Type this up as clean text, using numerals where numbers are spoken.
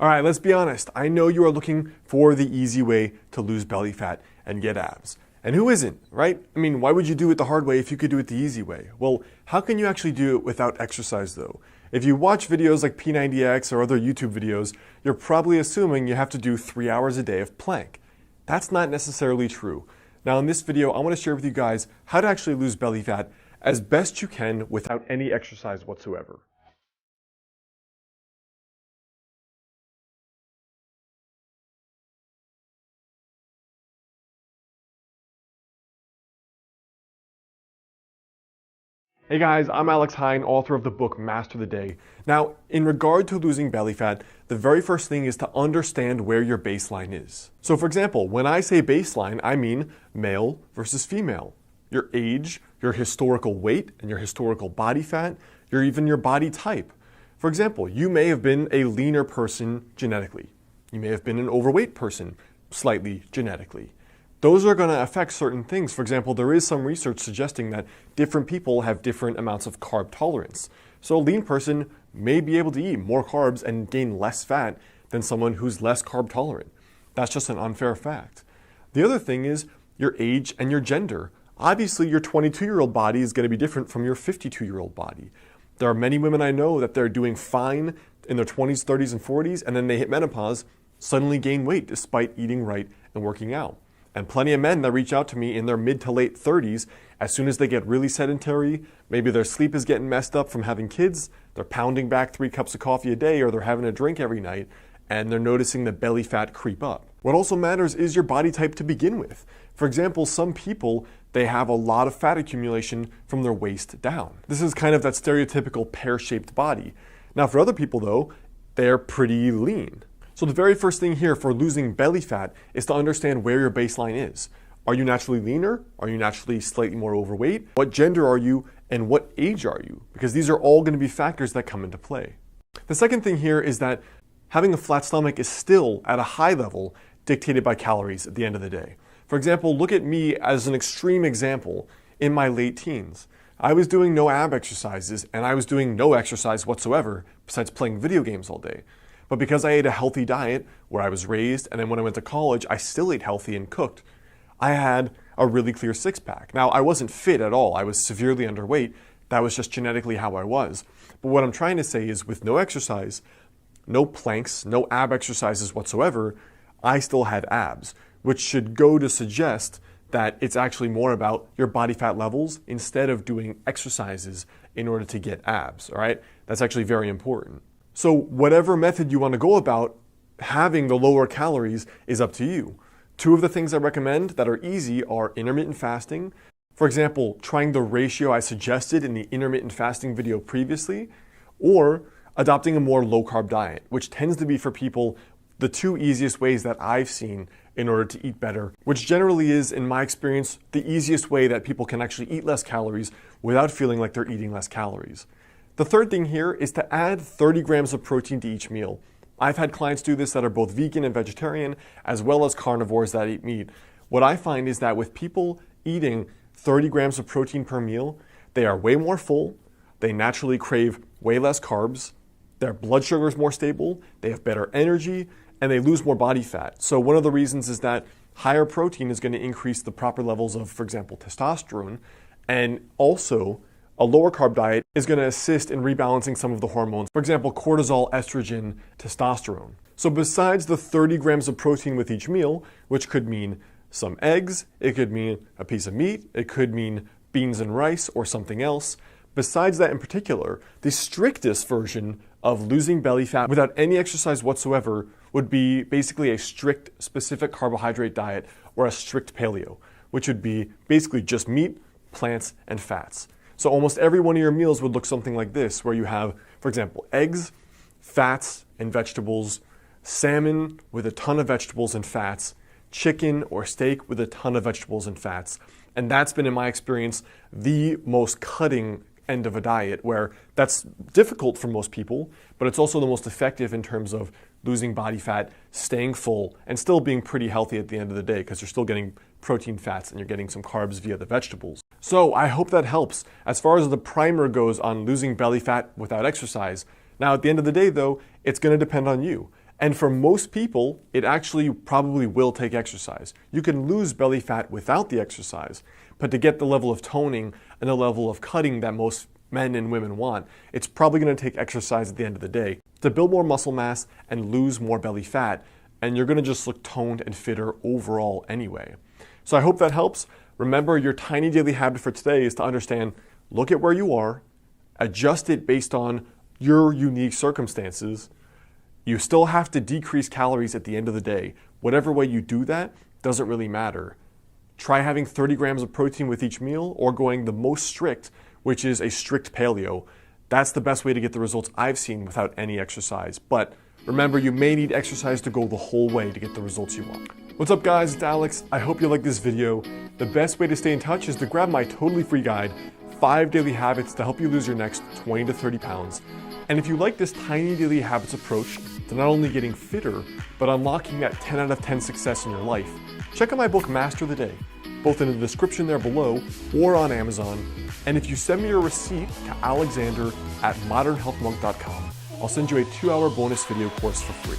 All right, let's be honest. I know you are looking for the easy way to lose belly fat and get abs. And who isn't, right? I mean, why would you do it the hard way if you could do it the easy way? Well, how can you actually do it without exercise though? If you watch videos like P90X or other YouTube videos, you're probably assuming you have to do 3 hours a day of plank. That's not necessarily true. Now in this video, I want to share with you guys how to actually lose belly fat as best you can without any exercise whatsoever. Hey guys, I'm Alex Hine, author of the book Master the Day. Now, in regard to losing belly fat, the very first thing is to understand where your baseline is. So for example, when I say baseline, I mean male versus female. Your age, your historical weight, and your historical body fat, even your body type. For example, you may have been a leaner person genetically. You may have been an overweight person slightly genetically. Those are going to affect certain things. For example, there is some research suggesting that different people have different amounts of carb tolerance. So a lean person may be able to eat more carbs and gain less fat than someone who's less carb tolerant. That's just an unfair fact. The other thing is your age and your gender. Obviously, your 22-year-old body is going to be different from your 52-year-old body. There are many women I know that they're doing fine in their 20s, 30s, and 40s, and then they hit menopause, suddenly gain weight despite eating right and working out. And plenty of men that reach out to me in their mid to late 30s, as soon as they get really sedentary, maybe their sleep is getting messed up from having kids, they're pounding back 3 cups of coffee a day, or they're having a drink every night, and they're noticing the belly fat creep up. What also matters is your body type to begin with. For example, some people, they have a lot of fat accumulation from their waist down. This is kind of that stereotypical pear-shaped body. Now for other people though, they're pretty lean. So the very first thing here for losing belly fat is to understand where your baseline is. Are you naturally leaner? Are you naturally slightly more overweight? What gender are you and what age are you? Because these are all going to be factors that come into play. The second thing here is that having a flat stomach is still at a high level dictated by calories at the end of the day. For example, look at me as an extreme example in my late teens. I was doing no ab exercises and I was doing no exercise whatsoever besides playing video games all day. But because I ate a healthy diet where I was raised, and then when I went to college, I still ate healthy and cooked, I had a really clear six-pack. Now, I wasn't fit at all. I was severely underweight. That was just genetically how I was. But what I'm trying to say is with no exercise, no planks, no ab exercises whatsoever, I still had abs, which should go to suggest that it's actually more about your body fat levels instead of doing exercises in order to get abs, all right? That's actually very important. So whatever method you want to go about, having the lower calories is up to you. 2 of the things I recommend that are easy are intermittent fasting. For example, trying the ratio I suggested in the intermittent fasting video previously, or adopting a more low-carb diet, which tends to be for people the 2 easiest ways that I've seen in order to eat better, which generally is, in my experience, the easiest way that people can actually eat less calories without feeling like they're eating less calories. The third thing here is to add 30 grams of protein to each meal. I've had clients do this that are both vegan and vegetarian, as well as carnivores that eat meat. What I find is that with people eating 30 grams of protein per meal, they are way more full, they naturally crave way less carbs, their blood sugar is more stable, they have better energy, and they lose more body fat. So one of the reasons is that higher protein is going to increase the proper levels of, for example, testosterone, and also a lower carb diet is going to assist in rebalancing some of the hormones. For example, cortisol, estrogen, testosterone. So besides the 30 grams of protein with each meal, which could mean some eggs, it could mean a piece of meat, it could mean beans and rice or something else. Besides that in particular, the strictest version of losing belly fat without any exercise whatsoever would be basically a strict specific carbohydrate diet or a strict paleo, which would be basically just meat, plants, and fats. So almost every one of your meals would look something like this, where you have, for example, eggs, fats, and vegetables, salmon with a ton of vegetables and fats, chicken or steak with a ton of vegetables and fats. And that's been, in my experience, the most cutting end of a diet, where that's difficult for most people, but it's also the most effective in terms of losing body fat, staying full, and still being pretty healthy at the end of the day, because you're still getting protein, fats, and you're getting some carbs via the vegetables. So I hope that helps as far as the primer goes on losing belly fat without exercise. Now at the end of the day though, it's going to depend on you. And for most people, it actually probably will take exercise. You can lose belly fat without the exercise, but to get the level of toning and the level of cutting that most men and women want, it's probably going to take exercise at the end of the day to build more muscle mass and lose more belly fat, and you're going to just look toned and fitter overall anyway. So I hope that helps. Remember, your tiny daily habit for today is to understand, look at where you are, adjust it based on your unique circumstances. You still have to decrease calories at the end of the day. Whatever way you do that doesn't really matter. Try having 30 grams of protein with each meal, or going the most strict, which is a strict paleo. That's the best way to get the results I've seen without any exercise. But remember, you may need exercise to go the whole way to get the results you want. What's up guys, it's Alex. I hope you like this video. The best way to stay in touch is to grab my totally free guide, 5 daily habits to help you lose your next 20 to 30 pounds. And if you like this tiny daily habits approach to not only getting fitter, but unlocking that 10 out of 10 success in your life, check out my book, Master the Day, both in the description there below or on Amazon. And if you send me your receipt to alexander@modernhealthmonk.com, I'll send you a 2-hour bonus video course for free.